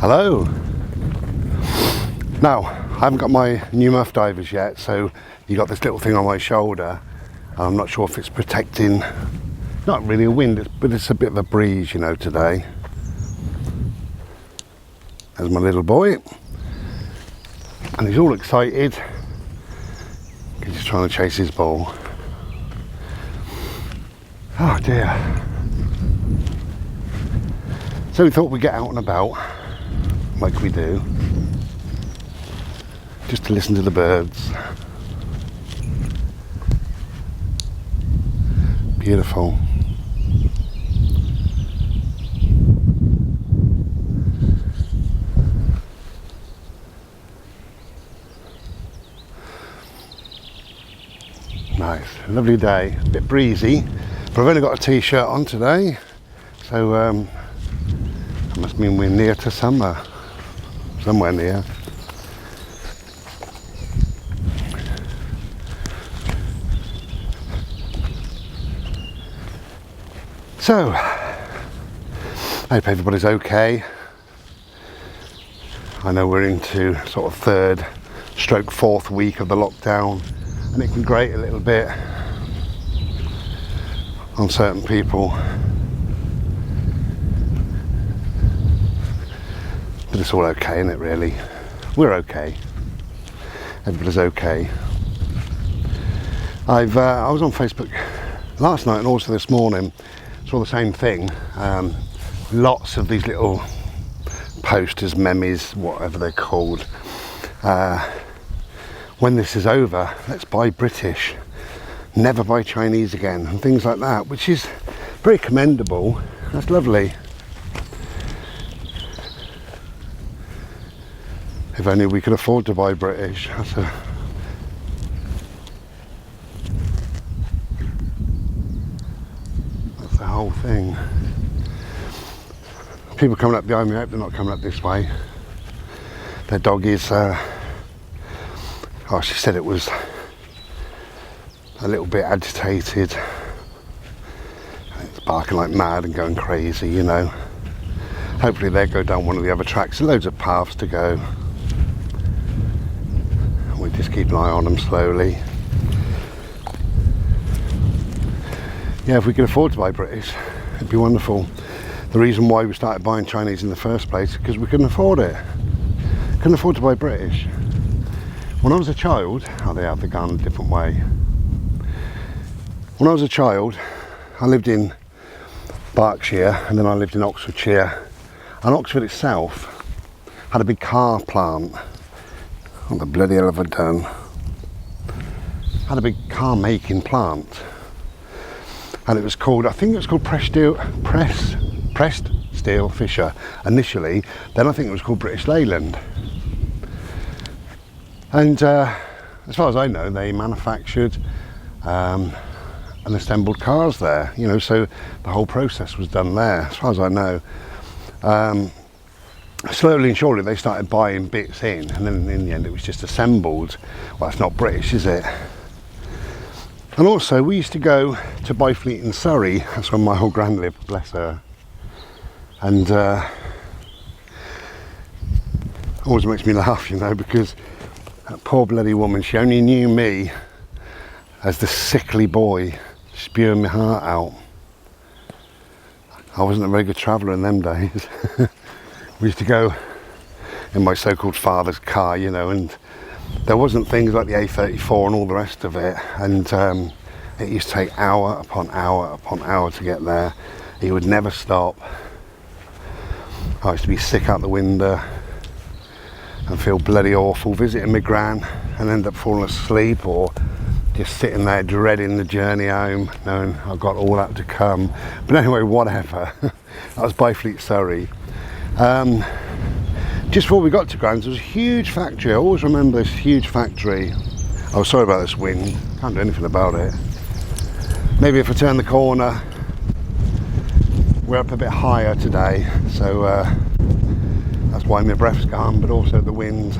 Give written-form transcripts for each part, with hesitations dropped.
Hello. Now, I haven't got my new muff divers yet, so you got this little thing on my shoulder. I'm not sure if it's protecting, not really a wind, but it's a bit of a breeze, you know, today. There's my little boy. And he's all excited because he's trying to chase his ball. Oh dear. So we thought we'd get out and about, like we do, just to listen to the birds. Beautiful. Nice, lovely day, a bit breezy, but I've only got a t-shirt on today, so that must mean we're near to summer, somewhere near. So, I hope everybody's okay. I know we're into sort of third stroke fourth week of the lockdown, and it can grate a little bit on certain people. But it's all okay, isn't it, really? We're okay. Everybody's okay. I was on Facebook last night and also this morning, saw the same thing. Lots of these little posters, memes, whatever they're called. When this is over, let's buy British, never buy Chinese again, and things like that, which is very commendable. That's lovely. If only we could afford to buy British. That's the whole thing. People coming up behind me, I hope they're not coming up this way. Their dog is, she said it was a little bit agitated. It's barking like mad and going crazy, you know. Hopefully they'll go down one of the other tracks. There's loads of paths to go. We just keep an eye on them slowly. Yeah, if we could afford to buy British, it'd be wonderful. The reason why we started buying Chinese in the first place is because we couldn't afford it. Couldn't afford to buy British. When I was a child, they've gone a different way. When I was a child, I lived in Berkshire and then I lived in Oxfordshire. And Oxford itself had a big car plant. What the bloody hell have I done? Had a big car making plant. And it was called, I think it was called Pressed Steel Fisher initially. Then I think it was called British Leyland. And as far as I know, they manufactured and assembled cars there, you know, so the whole process was done there, as far as I know. Slowly and surely they started buying bits in, and then in the end it was just assembled. Well, that's not British, is it? And also we used to go to Byfleet in Surrey. That's where my old gran lived, bless her. And always makes me laugh, you know, because that poor bloody woman, she only knew me as the sickly boy spewing my heart out. I wasn't a very good traveller in them days. We used to go in my so-called father's car, you know, and there wasn't things like the A34 and all the rest of it, and it used to take hour upon hour upon hour to get there. He would never stop. I used to be sick out the window and feel bloody awful visiting my gran and end up falling asleep or just sitting there dreading the journey home, knowing I've got all that to come. But anyway, whatever. That was Byfleet, Surrey. Just before we got to Gran's, there was a huge factory. I always remember this huge factory. Oh, sorry about this wind. Can't do anything about it. Maybe if I turn the corner, we're up a bit higher today, so that's why my breath's gone, but also the wind.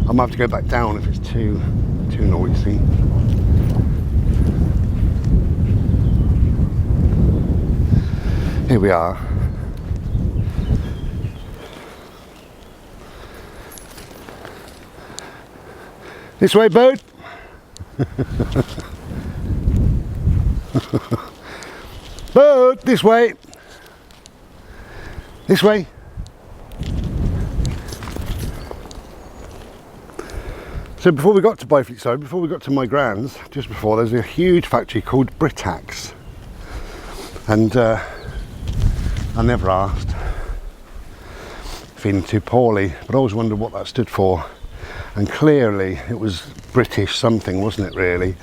I might have to go back down if it's too noisy. Here we are. This way, boat. Boat, this way. This way. So before we got to Byfleet, sorry, before we got to my grand's, just before, there's a huge factory called Britax. And I never asked, feeling too poorly, but I always wondered what that stood for. And clearly it was British something, wasn't it really?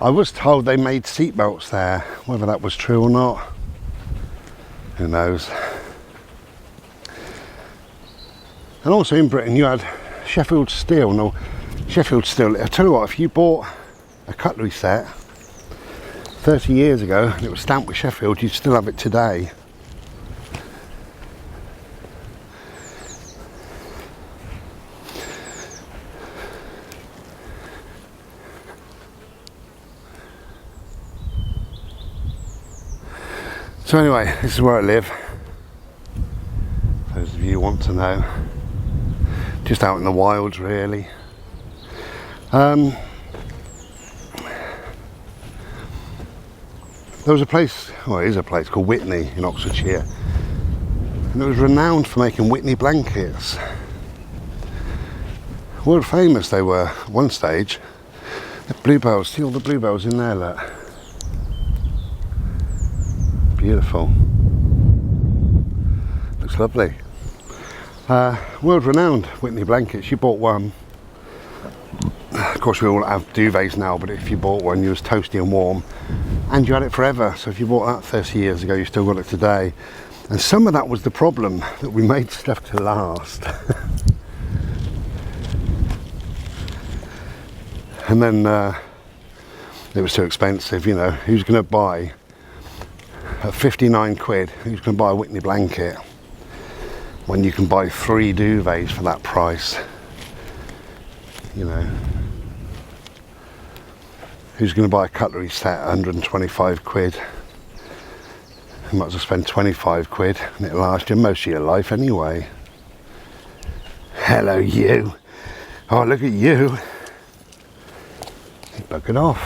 I was told they made seatbelts there, whether that was true or not, who knows. And also in Britain you had Sheffield Steel. No, Sheffield Steel, I tell you what, if you bought a cutlery set 30 years ago and it was stamped with Sheffield, you'd still have it today. So anyway, this is where I live. Those of you who want to know. Just out in the wilds, really. There was a place, well, it is a place called Whitney in Oxfordshire, and it was renowned for making Whitney blankets. World famous they were at one stage. The bluebells, see all the bluebells in there, look. Beautiful. Looks lovely. World renowned Whitney blankets. You bought one. Of course we all have duvets now, but if you bought one you was toasty and warm and you had it forever. So if you bought that 30 years ago you still got it today. And some of that was the problem, that we made stuff to last. And then it was too expensive, you know. Who's going to buy at 59 quid, who's going to buy a Whitney blanket when you can buy 3 duvets for that price? You know, who's going to buy a cutlery set at 125 quid? You might as well spend 25 quid and it'll last you most of your life anyway. Hello you. Oh, look at you. He buggered off.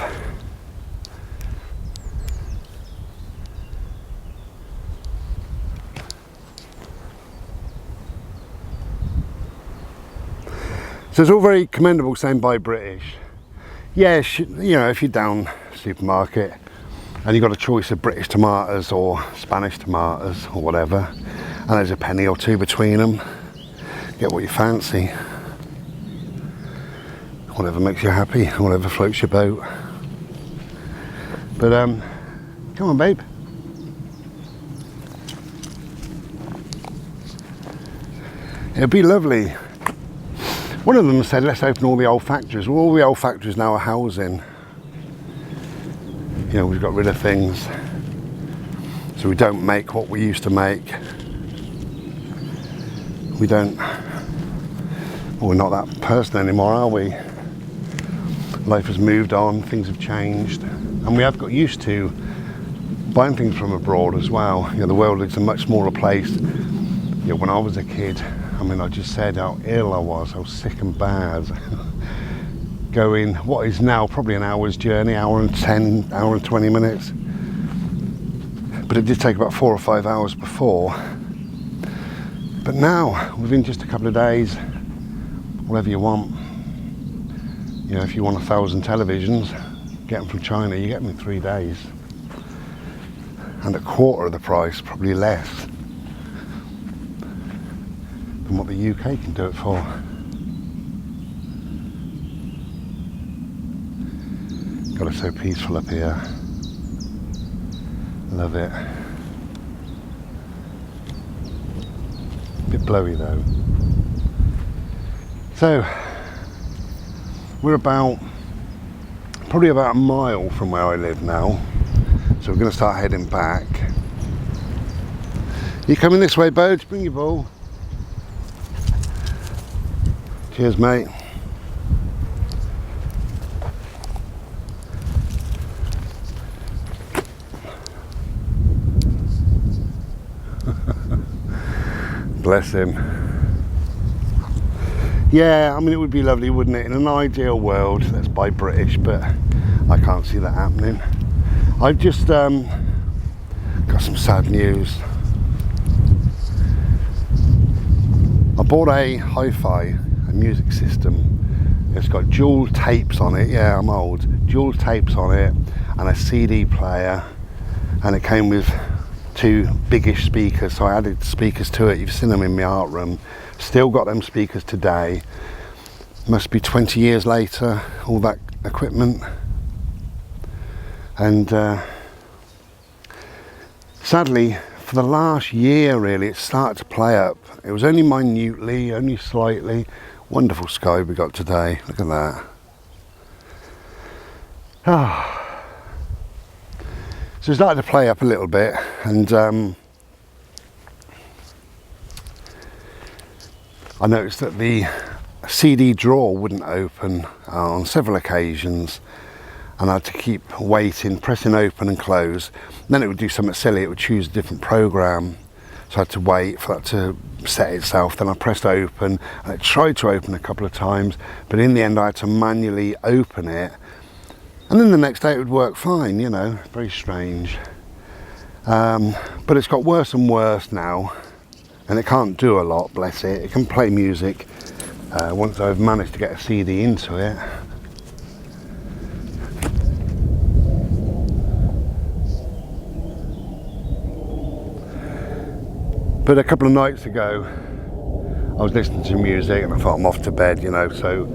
So it's all very commendable saying buy British. Yes, you know, if you're down supermarket and you've got a choice of British tomatoes or Spanish tomatoes or whatever, and there's a penny or two between them, get what you fancy. Whatever makes you happy, whatever floats your boat. But come on, babe. It'd be lovely. One of them said, let's open all the old factories. Well, all the old factories now are housing. You know, we've got rid of things. So we don't make what we used to make. We don't, well, we're not that person anymore, are we? Life has moved on, things have changed. And we have got used to buying things from abroad as well. You know, the world is a much smaller place. You know, when I was a kid, I mean, I just said how ill I was sick and bad. Going, what is now probably an hour's journey, hour and 10, hour and 20 minutes. But it did take about 4 or 5 hours before. But now, within just a couple of days, whatever you want. You know, if you want 1,000 televisions, get them from China, you get them in 3 days. And a quarter of the price, probably less, than what the UK can do it for. God, it's so peaceful up here. Love it. A bit blowy though. So, we're probably about a mile from where I live now. So we're going to start heading back. You coming this way, Bodes? Bring your ball. Cheers, mate. Bless him. Yeah, I mean, it would be lovely, wouldn't it? In an ideal world, let's buy British, but I can't see that happening. I've just got some sad news. I bought a hi-fi, a music system. It's got dual tapes on it. Yeah, I'm old. Dual tapes on it and a CD player, and it came with 2 biggish speakers, so I added speakers to it. You've seen them in my art room. Still got them speakers today. Must be 20 years later, all that equipment. And sadly, for the last year really, it started to play up. It was only minutely, only slightly. Wonderful sky we got today, look at that. So it started to play up a little bit, and I noticed that the CD drawer wouldn't open on several occasions, and I had to keep waiting, pressing open and close. And then it would do something silly, it would choose a different program, so I had to wait for that to set itself. Then I pressed open, and it tried to open a couple of times, but in the end I had to manually open it, and then the next day it would work fine, you know, very strange. But it's got worse and worse now, and it can't do a lot, bless it. It can play music once I've managed to get a CD into it. But a couple of nights ago I was listening to music and I thought I'm off to bed, you know, so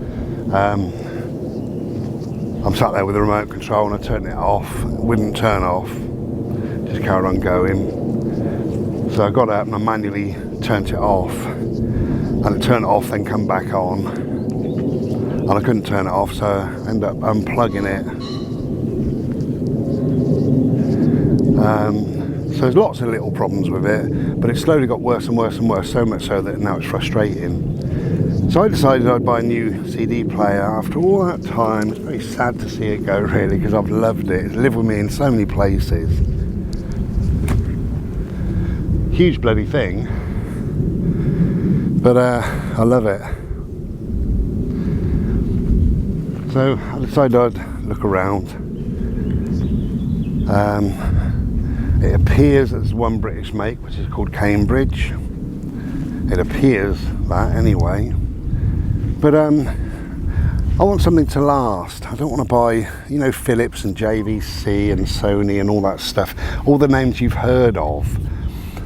I'm sat there with the remote control and I turned it off. It wouldn't turn off, just carried on going. So I got up and I manually turned it off, and it turned it off, then come back on, and I couldn't turn it off, so I ended up unplugging it. So there's lots of little problems with it, but it slowly got worse and worse and worse, so much so that now it's frustrating. So I decided I'd buy a new CD player after all that time. It's very sad to see it go, really, because I've loved it. It's lived with me in so many places. Huge bloody thing, but I love it. So I decided I'd look around. It appears there's one British make, which is called Cambridge. It appears that anyway. But I want something to last. I don't want to buy, you know, Philips and JVC and Sony and all that stuff. All the names you've heard of.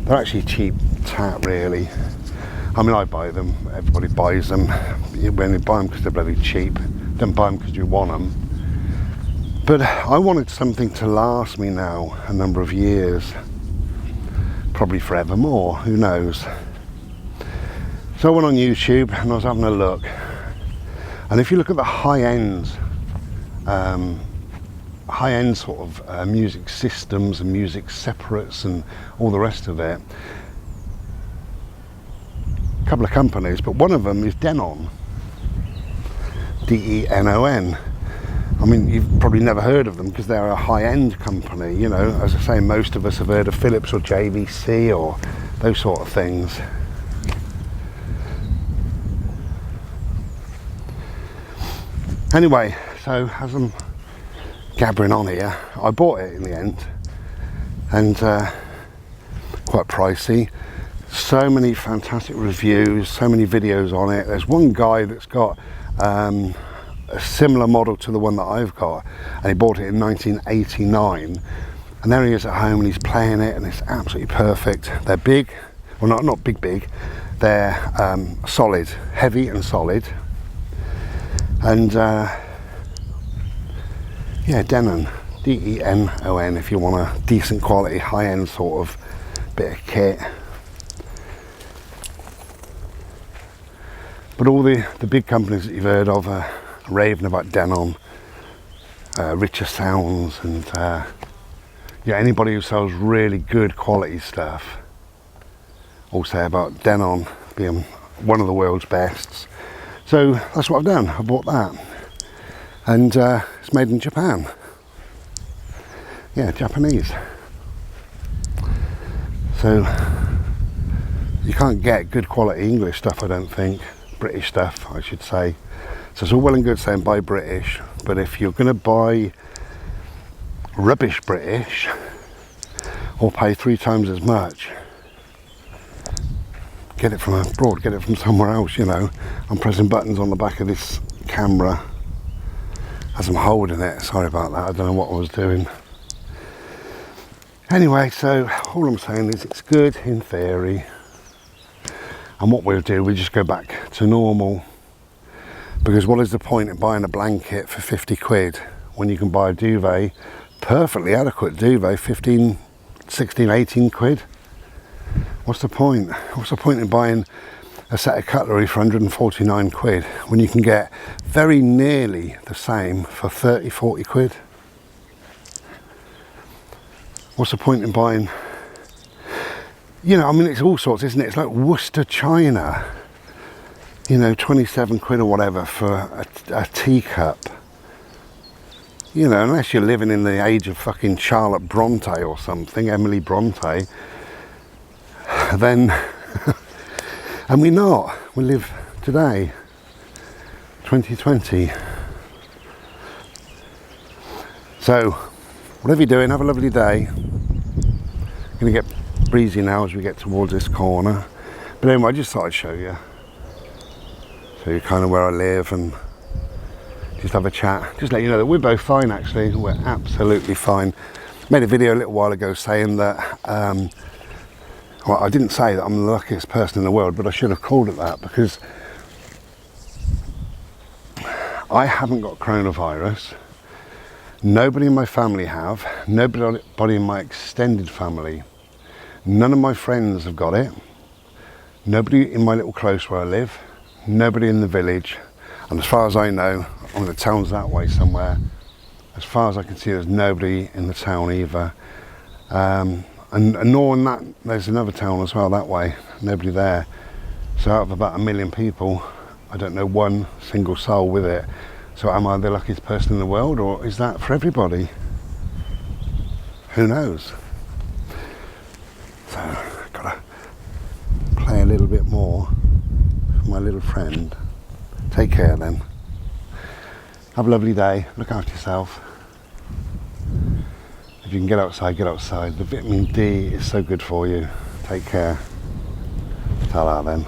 They're actually cheap tat, really. I mean, I buy them. Everybody buys them. When you buy them because they're bloody cheap. Don't buy them because you want them. But I wanted something to last me now a number of years. Probably forevermore, who knows. So I went on YouTube and I was having a look. And if you look at the high-end sort of music systems and music separates and all the rest of it, a couple of companies, but one of them is Denon. D-E-N-O-N. I mean, you've probably never heard of them because they're a high-end company, you know. As I say, most of us have heard of Philips or JVC or those sort of things. Anyway, so as I'm gabbering on here, I bought it in the end, and quite pricey. So many fantastic reviews, so many videos on it. There's one guy that's got a similar model to the one that I've got, and he bought it in 1989, and there he is at home and he's playing it, and it's absolutely perfect. They're big, well, not big, they're solid, heavy and solid. And yeah, Denon, D-E-N-O-N, if you want a decent quality, high-end sort of bit of kit. But all the big companies that you've heard of are raving about Denon, Richer Sounds, and yeah, anybody who sells really good quality stuff all say about Denon being one of the world's bests. So that's what I've done. I bought that, and it's made in Japan. Yeah, Japanese. So you can't get good quality English stuff, I don't think. British stuff, I should say. So it's all well and good saying buy British, but if you're going to buy rubbish British or pay 3 times as much, get it from abroad, get it from somewhere else, you know. I'm pressing buttons on the back of this camera as I'm holding it. Sorry about that, I don't know what I was doing. Anyway, so all I'm saying is it's good in theory, and what we'll do, we just go back to normal, because what is the point in buying a blanket for 50 quid when you can buy a duvet, perfectly adequate duvet, 15, 16, 18 quid? What's the point? What's the point in buying a set of cutlery for 149 quid when you can get very nearly the same for 30, 40 quid? What's the point in buying, you know, I mean, it's all sorts, isn't it? It's like Worcester china, you know, 27 quid or whatever for a teacup. You know, unless you're living in the age of fucking Charlotte Bronte or something, Emily Bronte, then, and we're not. We live today, 2020. So, whatever you're doing, have a lovely day. Gonna get breezy now as we get towards this corner. But anyway, I just thought I'd show you. So you kind of where I live and just have a chat. Just let you know that we're both fine actually. We're absolutely fine. Made a video a little while ago saying that, well, I didn't say that I'm the luckiest person in the world, but I should have called it that, because I haven't got coronavirus. Nobody in my family have. Nobody in my extended family. None of my friends have got it. Nobody in my little close where I live. Nobody in the village. And as far as I know, on the town's that way somewhere, as far as I can see, there's nobody in the town either. And nor in that, there's another town as well that way. Nobody there. So out of about 1 million people, I don't know one single soul with it. So am I the luckiest person in the world, or is that for everybody? Who knows? So I've got to play a little bit more for my little friend. Take care then. Have a lovely day. Look after yourself. If you can get outside, get outside. The vitamin D is so good for you. Take care. Ta-ra then.